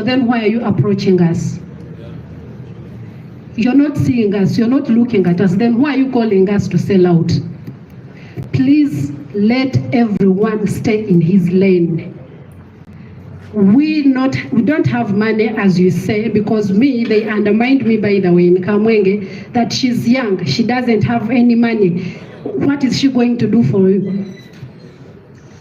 then why are you approaching us? You're not seeing us, you're not looking at us, then why are you calling us to sell out? Please let everyone stay in his lane. We don't have money, as you say, because they undermined me, by the way, in Kamwenge, that she's young, she doesn't have any money. What is she going to do for you?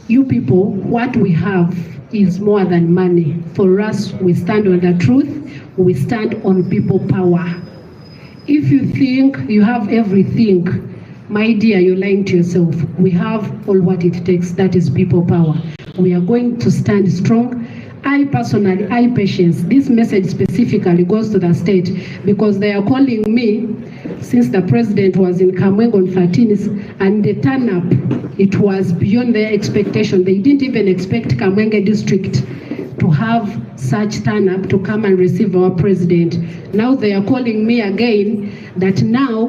You people, what we have is more than money. For us, we stand on the truth, we stand on people power. If you think you have everything, my dear, you're lying to yourself. We have all what it takes, that is people power. We are going to stand strong. I personally, Patience, this message specifically goes to the state because they are calling me since the president was in Kamwenge on 13th, and the turn up, it was beyond their expectation. They didn't even expect Kamwenge district to have such turn up to come and receive our president. Now they are calling me again that now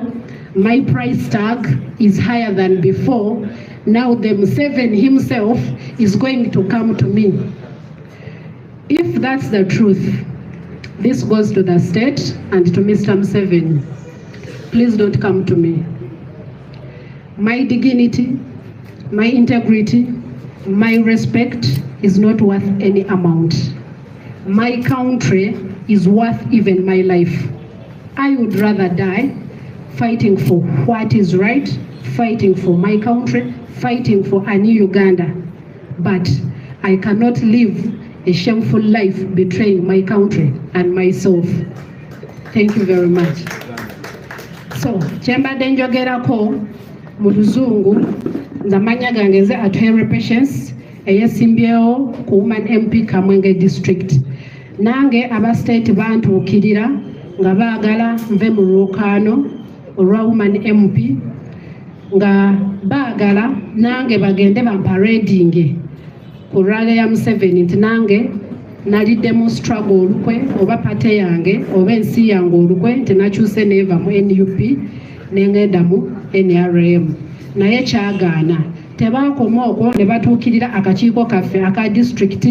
my price tag is higher than before. Now the Museveni himself is going to come to me. If that's the truth, this goes to the state and to Mr. Museveni. Please don't come to me. My dignity, my integrity, my respect is not worth any amount. My country is worth even my life. I would rather die fighting for what is right, fighting for my country, fighting for a new Uganda. But I cannot live a shameful life betraying my country and myself. Thank you very much. So, Chemba Denjogerako, Muluzungu, Zamanya Gangeze at Henry Patience, Eyesimbio, Kuman MP Kamwenge District. Nange aba state bantu ukirira, ngabagala mve murukano, Rauman MP, nga bagala nange bagende bamparedinge. Kurale ya Museveni nti nange naliddemu struggle olukwe oba pate yange oba ensi yange olukwe nti nakyuse neeva mu NUP nengenda mu NRM naye kyagaana tebaakoma okwo ne batuukirira akakiiko kaffe aka district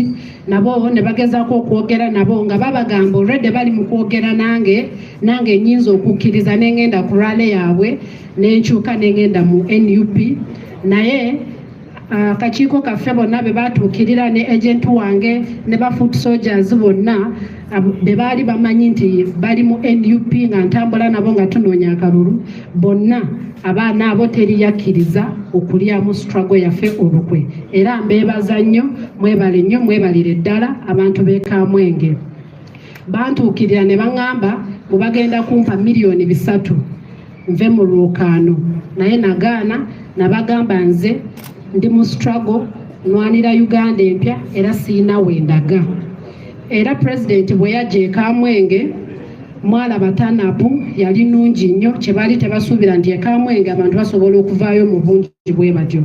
nabo ne bagezaako okwogera nabo nga babagamba already bali mu kwogera nange nnyinza okukkiriza nengenda ku rale yaabwe nenkyuka nengenda mu NUP naye akakiiko kaffe bonna be batuukirira ne agent wange ne ba foot soldiers bonna be baali bamanyi nti bali mu NUP nga ntambula nabo nga tunoonya akalulu bonna abaana abo teriyakkiriza okulyamu struggle yaffe olukwe era mbeebaza nnyo mwebale nnyo mwebalire ddala abantu b'e Kamwenge bantuukirira ne baŋŋamba bwe bagenda kumpa $3 nve mu lwokaano naye nagaana nabagamba nze ndi mu struggle nwanira Uganda empya era siina wendaga era president bwe yajja e Kamwenge mwalaba tanapu yali nungi nnyo kye bali tebasuubira nti e Kamwenge abantu basobola okuvaayo mu bungi bwe batyo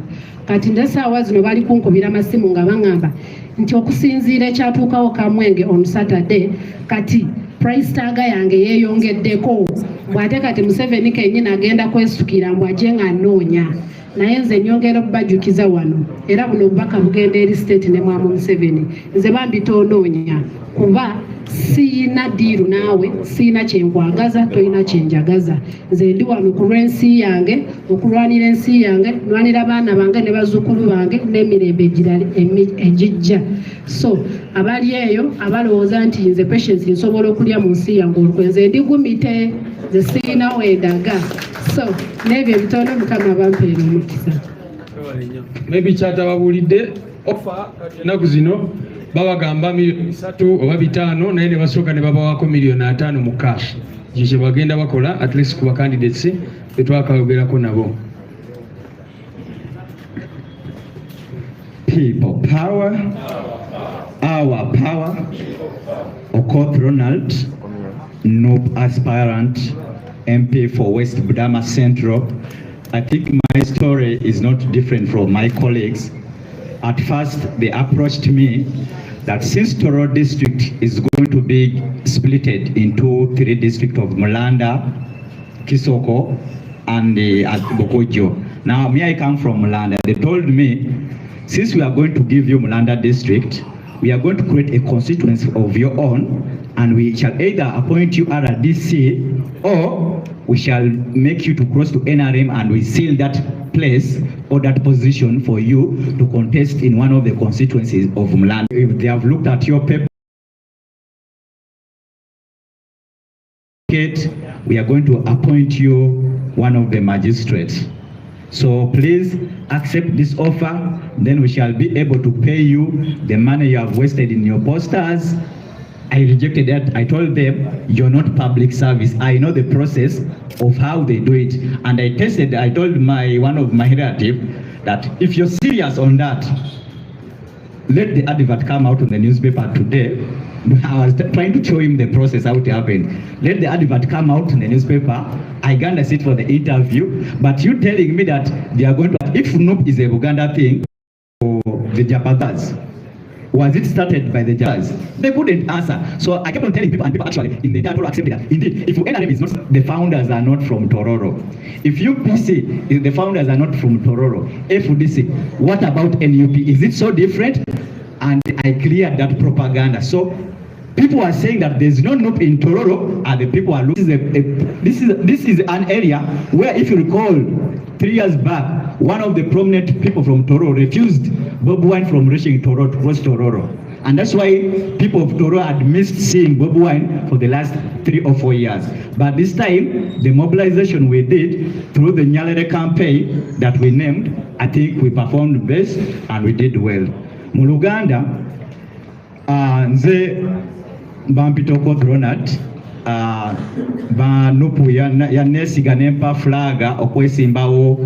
kati ndesaawa zino bali kunkubira amasimu nga baŋŋamba nti okusinziira ekyatuukawo Kamwenge on Saturday kati price tag yange yeeyongeddeko bw'ate kati Museveni kennyini agenda kwesukira mbw ajje nga nnoonya naye nze nyongera okubajukiza wano era buno obubaka bugenda eri state ne mwamu Museveni nze bambi toonoonya kuba siina diiru naawe siina kyenkwagaza tolina kyenjagaza nze ndi wano kulw'ensi yange okulwanira ensi yange nwanira baana bange ne bazzukulu bange n'emirembe egijja so abali eyo abalowooza nti nze Patience nsobola okulya mu nsi yange olukwe nze ndi gumite nze siina wendaga so n'ebyo ebitono Mukama bampeera omukisa maybe kyatababulidde ofa ennaku zino babagamba $3 oba 5 naye ne basooka ne babawaako $5 mu cash kye bagenda bakola at least ku bacandidates betwakayogerako nabo. People power, our power. Okoth Ronald, NOP aspirant, MP for West Budama Central. I think my story is not different from my colleagues. At first, they approached me that since Toro district is going to be splitted into 3 districts of Mulanda, Kisoko, and Bokojo. Now, me, I come from Mulanda. They told me, since we are going to give you Mulanda district, we are going to create a constituency of your own, and we shall either appoint you RDC, or we shall make you to cross to NRM, and we seal that place or that position for you to contest in one of the constituencies of Mulanda. If they have looked at your paper, we are going to appoint you one of the magistrates. So please accept this offer, then we shall be able to pay you the money you have wasted in your posters. I rejected that. I told them, you're not public service. I know the process of how they do it. And I told one of my relatives that if you're serious on that, let the advert come out on the newspaper today. I was trying to show him the process, how it happened. Let the advert come out in the newspaper. I gonna sit for the interview. But you telling me that they are going to, if NOP is a Uganda thing, or the Japadas, was it started by the Japas? They couldn't answer. So I kept on telling people, and people actually in the title accepted that. Indeed, if NRM is not, the founders are not from Tororo. If UPC, the founders are not from Tororo. FDC, what about NUP? Is it so different? And I cleared that propaganda. So people are saying that there's no NUP in Tororo, and the people are looking. This is an area where, if you recall, 3 years back, one of the prominent people from Tororo refused Bob Wine from reaching Tororo to cross Tororo. And that's why people of Tororo had missed seeing Bob Wine for the last 3 or 4 years. But this time, the mobilization we did through the Nyalere campaign that we named, I think we performed best and we did well. Mu Luganda, nze bampitoko Ronald, banupu yanesiga nempa flaga okwesimbawo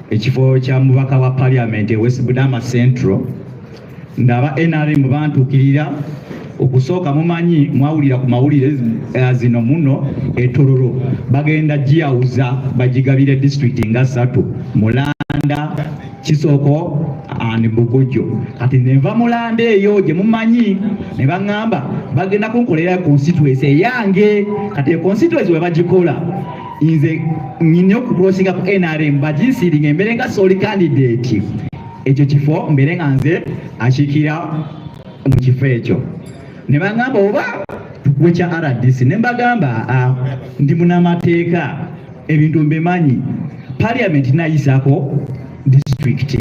ekifo kya mubaka wa parliament West Budama Central. Ndaba NRM bantukirira okusooka mumanyi mwawulira ku mawulire zino muno Tororo bagenda gyawuza bagigabire district nga 3, Mulanda, Kisoko and Bugojo. Kati nenva Mulanda eyo gye mumanyi ne baŋŋamba bagenda kunkolera constituency yange. Kati constituency we bagikola nze nnina okukulosinga ku NRM bagisiringa embere nga soli candidate. Ekyo kifo mbere nga nze akikira mu kifo ekyo. Ne baŋŋamba oba tukuwe kya RDC. Ne mbagamba ndi munamateeka ebintu mbimanyi. Parliament nayisaako district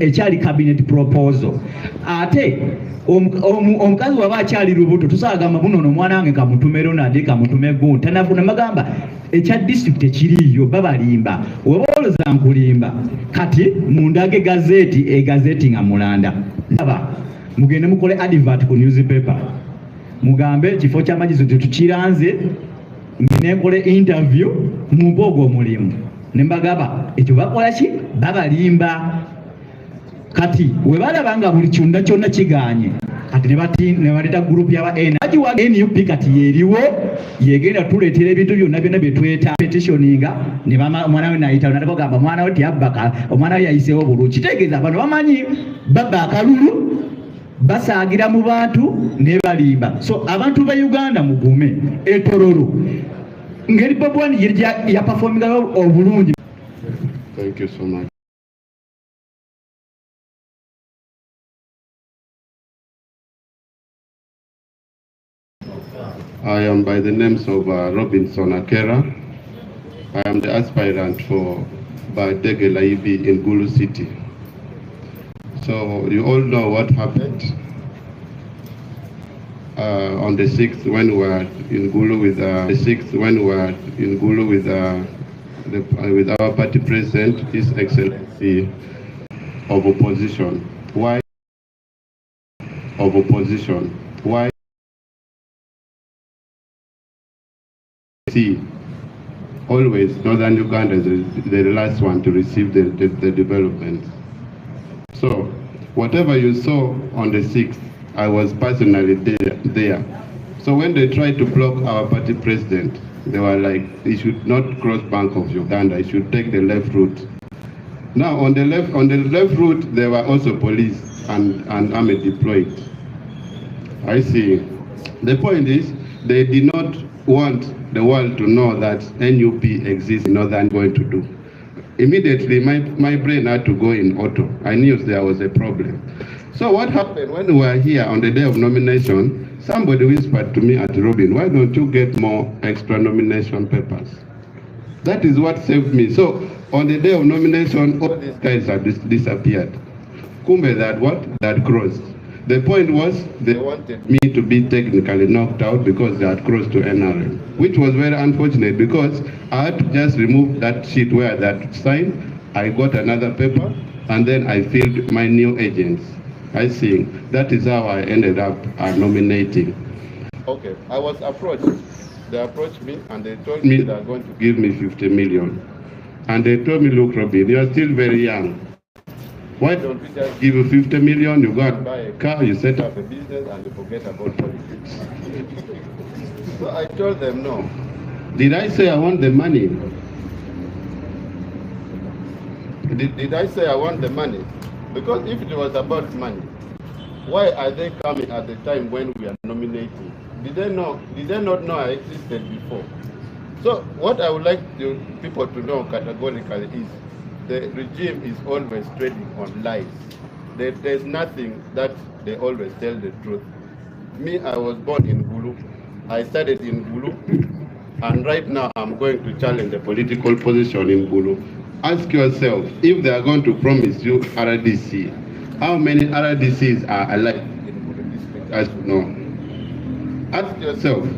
ekyali cabinet proposal. Ate omukazi waba akyali lubuto tusagamba bunono omwana wange kamutume Ronald kamutume Gunta nafuna magamba ekya district ekiriyo babalimba oba oloza nkulimba kati mundage gazeti nga Mulanda ndaba mugende mukole advert ku newspaper mugambe kifo ky'amajizo tukiranze ngine nkole interview mu mbogo mulimu nembagaba ekyo bakola ki babalimba. Kati we balabanga buli kyonna kyonna kiganye kati ne baleta group y'aba NUP kati yeriwo yegenda tuleetera ebintu byonna bye tweta petitioninga ne mwana we nayita n'atagamba mwana we tiyabbaka omwana we yayiseewo bulungi. Kitegeeza bano bamanyi babba akalulu basaagira mu bantu ne balimba. So abantu ba Uganda mugume Tororo ngeri Bob Wine ya performinga obulungi. Thank you so much. I am by the names of Robinson Akera. I am the aspirant for Badege Laibi in Gulu City. So you all know what happened on the 6th when we were in Gulu with our party president, His Excellency of Opposition. Why of opposition? Why? See, always Northern Uganda is the last one to receive the development. So whatever you saw on the 6th, I was personally there. So when they tried to block our party president, they were like, he should not cross bank of Uganda, he should take the left route. Now on the left route, there were also police and army deployed. I see. The point is, they did not want the world to know that NUP exists in Northern going to do. Immediately, my brain had to go in auto. I knew there was a problem. So what happened when we were here on the day of nomination, somebody whispered to me at Robin, why don't you get more extra nomination papers? That is what saved me. So on the day of nomination, all these guys have disappeared. Kumbe that what? That crossed. The point was they wanted me to be technically knocked out because they had crossed to NRM, which was very unfortunate because I had to just remove that sheet where that sign. I got another paper and then I filled my new agents. I think that is how I ended up nominating. Okay, I was approached. They approached me and they told me they are going to give me 50 million. And they told me, look, Robin, you are still very young. Why don't we just give you 50 million, you go and buy a car, you set up a business and you forget about politics. So I told them no. Did I say I want the money? Did I say I want the money? Because if it was about money, why are they coming at the time when we are nominating? Did they not know I existed before? So what I would like people to know categorically is the regime is always trading on lies. There's nothing that they always tell the truth. Me, I was born in Gulu. I studied in Gulu. And right now I'm going to challenge the political position in Gulu. Ask yourself, if they are going to promise you RDC, how many RDCs are alive in Gulu district as you know? Ask yourself,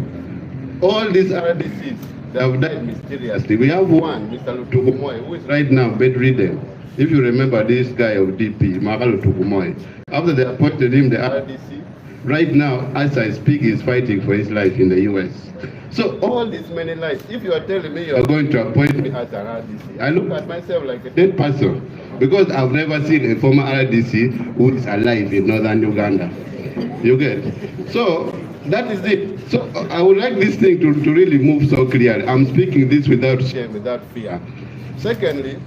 all these RDCs, they have died mysteriously. We have one, Mr. Rubongoya, who is right now bedridden. If you remember this guy of DP, Makalo Rubongoya, after they appointed him the RDC, right now, as I speak, he's fighting for his life in the US. So all these many lies, if you are telling me you are going to appoint me as an RDC, I look at myself like a dead person because I've never seen a former RDC who is alive in northern Uganda. You get? So that is it. So I would like this thing to really move so clearly. I'm speaking this without shame, without fear. Secondly,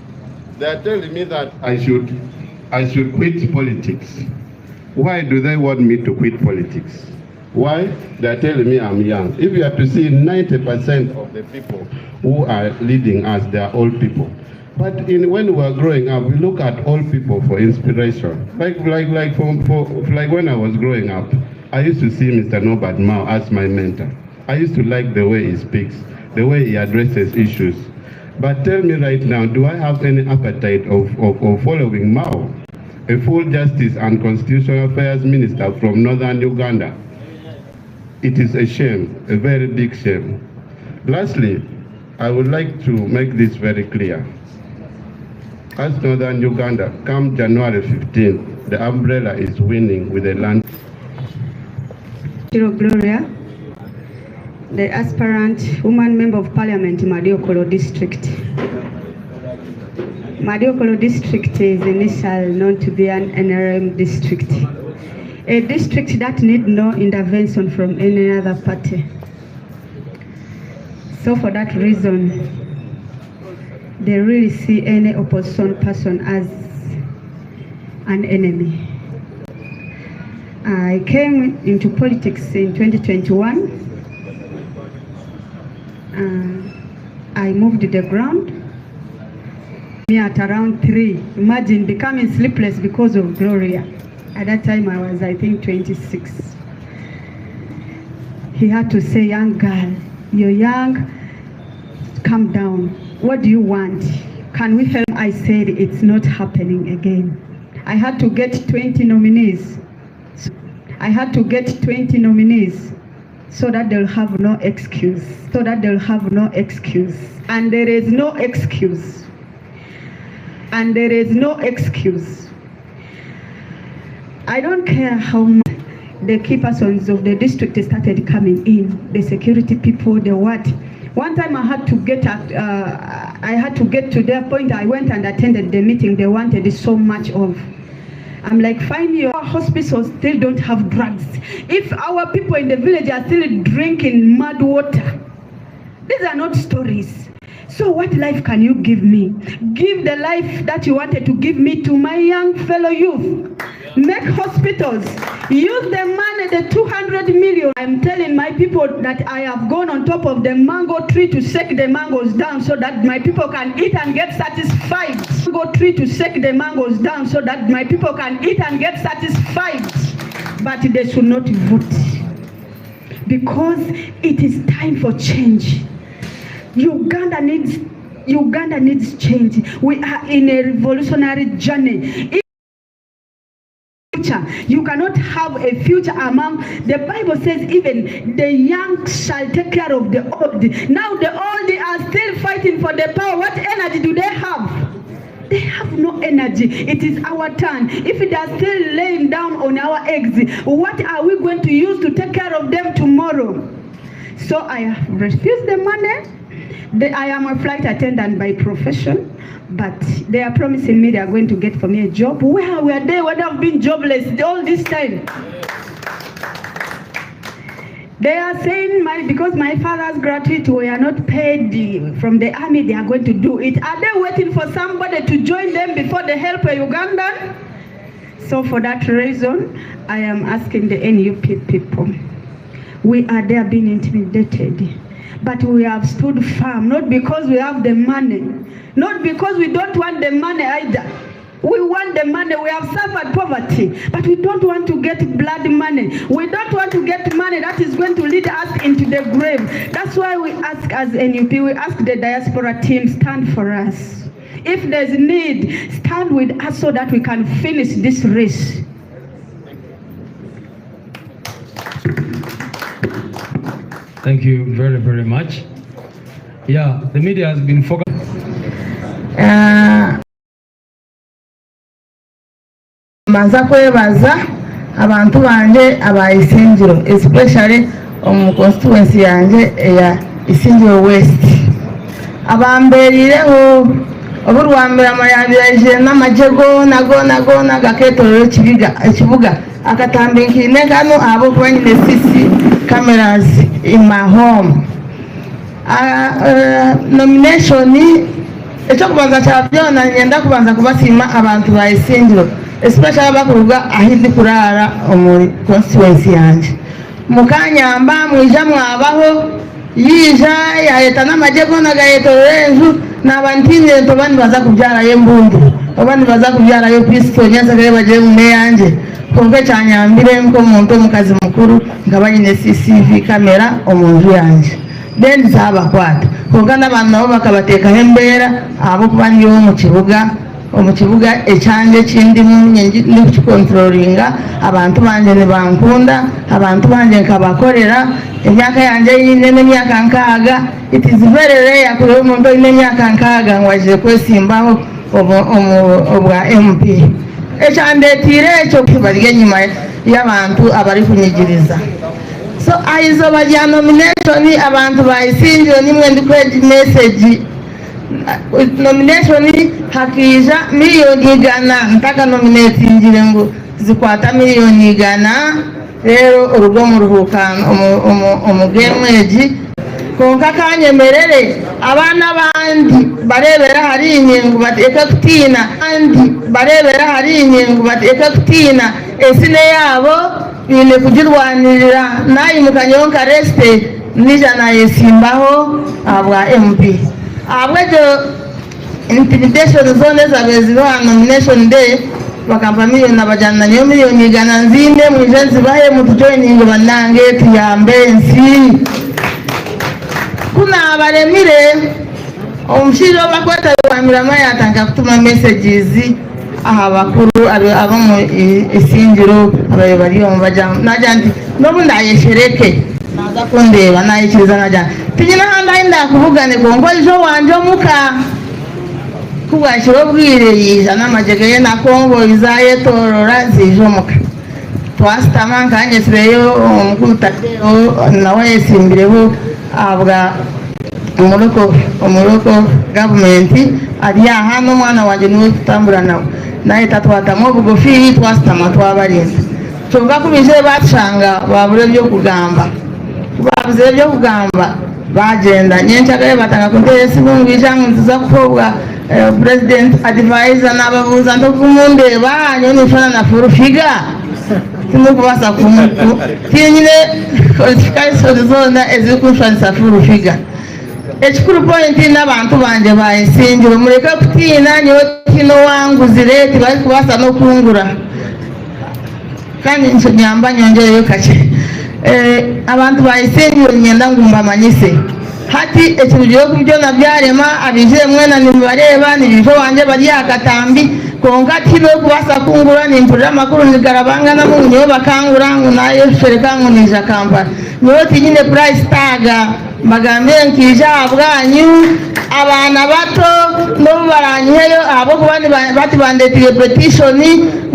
they are telling me that I should quit politics. Why do they want me to quit politics? Why? They are telling me I'm young. If you have to see 90% of the people who are leading us, they are old people. But when we were growing up, we look at old people for inspiration. Like when I was growing up, I used to see Mr. Norbert Mao as my mentor. I used to like the way he speaks, the way he addresses issues. But tell me right now, do I have any appetite of following Mao, a full justice and constitutional affairs minister from northern Uganda? It is a shame, a very big shame. Lastly, I would like to make this very clear. As northern Uganda, come January 15, the umbrella is winning with a land. Gloria, the aspirant woman member of parliament in Madiokolo district. Madiokolo district is initially known to be an NRM district. A district that needs no intervention from any other party. So for that reason, they really see any opposition person as an enemy. I came into politics in 2021. I moved the ground. Me at around 3. Imagine becoming sleepless because of Gloria. At that time I was, I think, 26. He had to say, young girl, you're young, calm down. What do you want? Can we help? I said, it's not happening again. I had to get 20 nominees. I had to get 20 nominees so that they'll have no excuse. So that they'll have no excuse. And there is no excuse. And there is no excuse. I don't care how much the key persons of the district started coming in, the security people, the what. One time I had to get to their point. I went and attended the meeting they wanted so much of. I'm like, fine, your hospitals still don't have drugs. If our people in the village are still drinking mud water, these are not stories. So what life can you give me? Give the life that you wanted to give me to my young fellow youth. make hospitals, use the money, the 200 million. I'm telling my people that I have gone on top of the mango tree to shake the mangoes down so that my people can eat and get satisfied. Mango tree to shake the mangoes down so that my people can eat and get satisfied. But they should not vote because it is time for change. Uganda needs change. We are in a revolutionary journey. You cannot have a future among, the Bible says even the young shall take care of the old. Now the old are still fighting for the power. What energy do they have? They have no energy. It is our turn. If they are still laying down on our eggs, what are we going to use to take care of them tomorrow? So I have refused the money. I am a flight attendant by profession, but they are promising me they are going to get for me a job. Where were they? Would have been jobless all this time. They are saying because my father's gratuity we are not paid from the army, they are going to do it. Are they waiting for somebody to join them before they help a Ugandan? So for that reason, I am asking the NUP people. We are there being intimidated, but we have stood firm, not because we have the money, not because we don't want the money either. We want the money. We have suffered poverty, but we don't want to get blood money. We don't want to get money that is going to lead us into the grave. That's why we ask as NUP, we ask the diaspora team, stand for us. If there's need, stand with us so that we can finish this race. Thank you very, very much. Yeah, the media has been focused. Manza kwebaza abantu banje abayisinjiro, especially constituency yanje ya Isinjiro West. Abamberireho oburwambira amayambiraje n'amajego nago nagaketorero ekibuga akatambinkine kano abo kubanyine CC cameras in my home. Nomination echo kubanza cyabyona ngenda kubanza kubasima abantu bayisinjiro, especially abakuruga ahindi kurara omuri constituency yanje. Mukanyamba mwija mwabaho yija yaheta n'amajego nagayetorero n'abantinde tobandi baza kubyara yembundu abandi baza kubyara yo Kristo nyanza kare baje mu yanje konke cyanyambire nko muntu mukazi mukuru ngabanyine CCTV camera omunju yanje then zabakwata konka n'abantu nabo bakabateka hembera abo kubandi yo mu kibuga ecyanje kindi munyengi ndi controllinga abantu banje ne bankunda abantu banje nkabakorera emyaka yanje yine n'emyaka nkaga. It is very rare kuba umuntu ine myaka nkaga ngwaje kwesimbaho obwa MP ekyandetire ekyo kibarige nyuma y'abantu abari kunyigiriza. So aizo bajya nomination abantu bayisinjiro nimwe ndi kweji message nomination hakija miliyoni 100 ntaka nominatingire ngo zikwata miliyoni 100 rero urugo mu ruhukano umugemweji konka kanyemerere abana bandi barebera hari inyengo bateka kutina andi barebera hari inyengo bateka kutina esine yabo bine kugirwanirira nayi mukanyonka reste nijana yesimbaho abwa MP abwejo intimidation zone zabeziro nomination day bakamba miliyoni abajana nyo miliyoni 100 nzinde mwijenzi bahe mutujoininga banange tuyambe nsi kuna abaremire omushiro bakwata kwamira mayatanga kutuma messages aha bakuru abo mu Isinjiro abayobari mu bajama najanti nobu ndayeshereke naza kundeba nayikiriza najanti tinyina handa inda kuvugane kongo ejo wanje muka kubashiro bwire yiza n'amajegeye na kongo izaye torora zijo muka twastama nkanye sireyo omukutateo nawe yesimbireho abwa umuroko government ari hano mwana wanje niwe tutambura naye tatwatamo bugufi twastama twabarinda tuvuga kubije bacanga babure byo kugamba bagenda nyencha gaye batanga kundesi bungwisha nziza kubwa president advisor n'ababuuza ntokumundeeba nyo na full figure timukubasa tinyine qualifications zona ezikushwanisa full figure. Ekikulu point n'abantu banje baensingiro muleke kutiina nyo kino wanguzire tibali kubasa n'okungura kandi nso nyamba nyongereyo kake abantu baensingiro nyenda ngumbamanyise hati ekirugiye kubyona byarema abije mwena nibareba nibije wanje bari akatambi konka tino kubasa kungura nimpurira makuru nigarabanga na munyo bakangura nayo shereka ngunija kampala nyo tinyine price taga magambe nkija abwanyu abana bato no baranyeyo abo kubandi bati bandetiye petition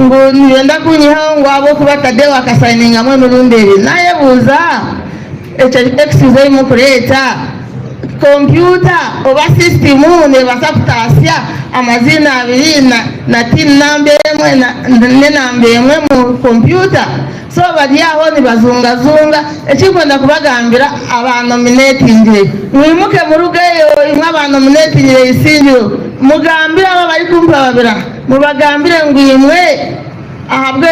ngo niyenda kunyiha ngo abo kubatade wakasigninga mwe murunderi naye buza excuse mu kureta computer oba system ne basaptasya amazina abiri na tin number emwe ne number emwe mu computer so bali aho ni bazungazunga ekikwenda kubagambira abanominatingire mwimuke mu rugeyo imwe abanominatingire isingiro mugambira aba bari kumpabira mubagambire ngo imwe ahabwe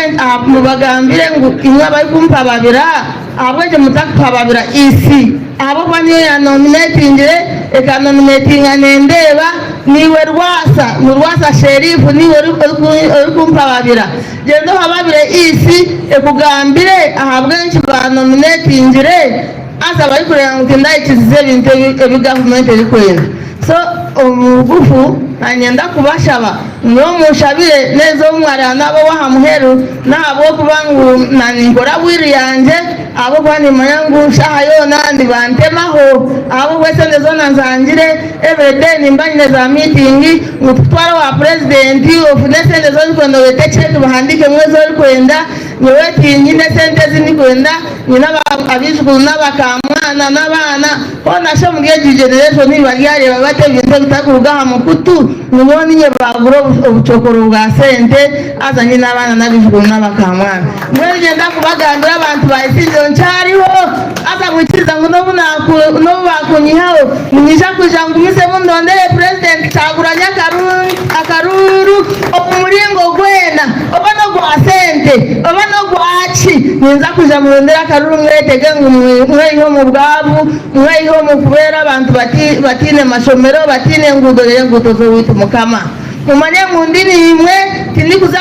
mubagambire ngo imwe bari kumpabira ahabwe mutakupabira isi abo baniyo ya nominatingire ekanominatinga nendeba niwe rwasa sherifu niwe kumpabira gendo hababire isi ekugambire ahabwe nchi ba nominatingire asa bari kureba ngo ndayikizize ibintu ebi government eri kwenda so omugufu anyenda kubashaba no mushabire nezo umwara nabo wahamuheru nabo kubangu naninkora bwiri yanje abo kwani mayangu shahayo nandi bantemaho abo wese nezo nanzangire everyday nimbanye za meeting mutwara wa president of nation nezo kwenda weteche tuhandike mwezo kwenda nyeweti nyine sente zini kwenda nyina abishukuru n'abakamwana n'abana ona sho mugiye generation bari yare babate ibintu bitakuruga mukutu nubona nye baguro ubucokoro bwa sente azanye n'abana n'abishukuru n'abakamwana mwe ngenda kubagambira abantu bayisinze ncyariho aza gukiza ngo no bakunyihaho munyisha kuja ngo umise mundondere president cyaguranya akaruru umuringo gwena obano gwa sente obano gwachi ninza kuja murondera akaruru mwetege ngo mweho mu bwavu mweho mu kubera abantu batine mashomero batine ngudore ngutozo witu mukama mumanye mundini imwe tindikuza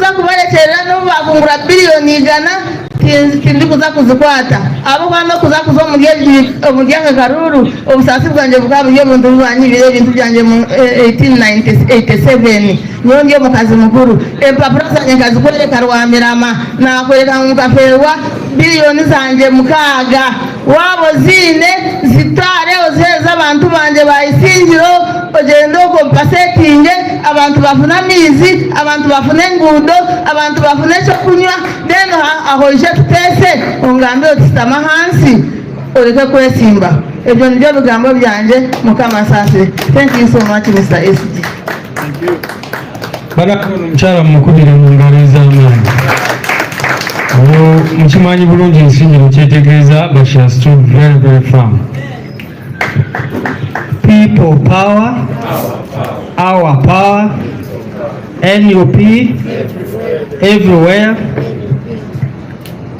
kubarekerera no bakungura billioni igana tindikuza kuzikwata abo kwano kuza kuzo mugenge karuru obusasi bwanje bwabyo mu ndubanyibire ibintu byanje mu 1887 nyonge mu kazi mukuru empapuro zanje kazi kwereka rwamirama nakwereka mukaferwa billioni zanje mukaga wabo zine zitare ozeza abantu banje bayisingiro ogendo compensating abantu bafuna mizi abantu bafuna ngudo abantu bafuna cyo kunywa deno aho ije tutese ungambe otistama hansi oreke kwesimba ebyo nibyo bigambo byanje mukama sase. Thank you so much Mr. SG. Thank you. Barakono mchara mukubire mu ngalo z'amani mukimanyi bulungi ensingiro kyetegeeza but she has stood very very firm. People power, our power, NUP, everywhere.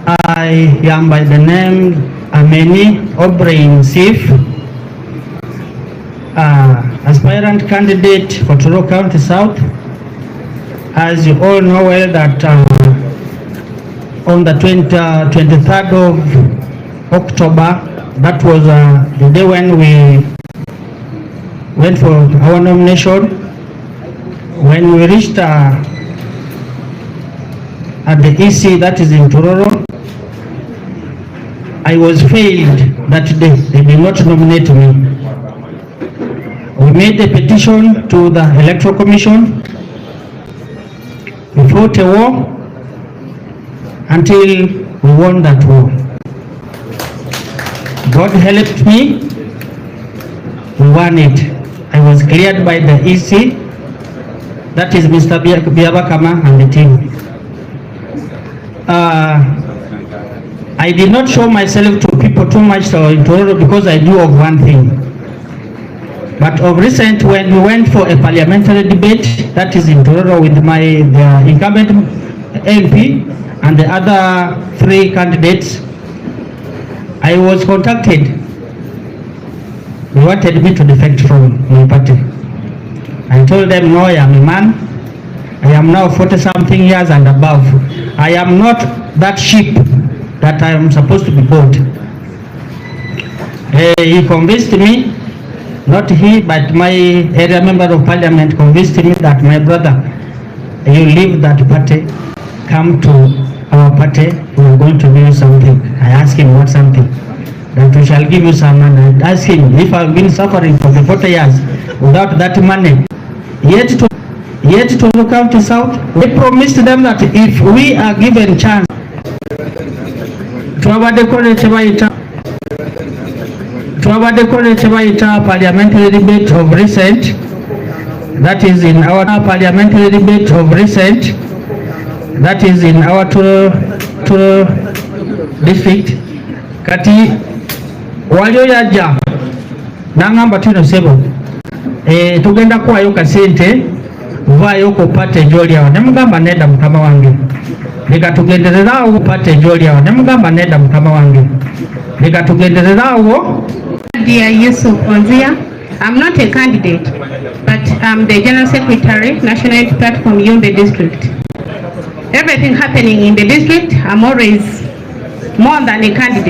I am by the name Ameni Obrain Sif, aspirant candidate for Toro County South. As you all know well that on the 23rd of October, that was the day when we went for our nomination. When we reached at the EC, that is in Tororo, I was failed that day. They did not nominate me. We made a petition to the Electoral Commission. We fought a war until we won that war. God helped me. We won it. I was cleared by the EC. That is Mr. Biabakama and the team. I did not show myself to people too much in Toronto because I knew of one thing. But of recent, when we went for a parliamentary debate, that is in Tororo with the incumbent MP and the other 3 candidates, I was contacted. They wanted me to defect from my party. I told them, no, I am a man. I am now 40-something years and above. I am not that sheep that I am supposed to be bought. He convinced me, not he, but my area member of parliament convinced me that, my brother, you leave that party, come to our party, we are going to give you something. I asked him what something. That we shall give you some money. I asked him if I've been suffering for the 40 years without that money, yet to look out to South, we promised them that if we are given chance to our parliamentary debate of recent, that is in our parliamentary debate of recent, that is in our two district, kati walio yaja nangamba tino sebo tugenda kwayo kasente vayo kupate joli awo nemugamba neda mukama wange nikatugendererawo kupate joli awo nemugamba neda mukama wange nikatugendererawo. Dear Yusuf Onzia, I'm not a candidate, but I'm the General Secretary, National Unity Platform, Yumbe District. Everything happening in the district, I'm always more than a candidate.